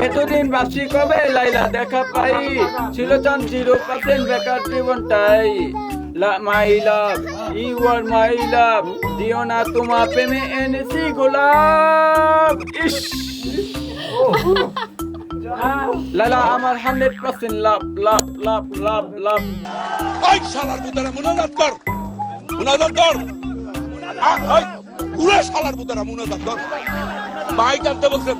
এতদিন বাসি কবে লাইলা দেখা পাই, ছিল চান 0% বেকার জীবনটাই। মাই লাভ, ইউ আর মাই লাভ, দিও না তোমার প্রেমে এনেছি গোলাপ। ইস লালা আমার 100% লাভ লাভ লাভ লাভ লাভ। ওই শালার বুদারা মুনাজাত কর, মুনাজাত কর, ওই পুরো শালার বুদারা মুনাজাত কর। মাইক আনতে বলছেন।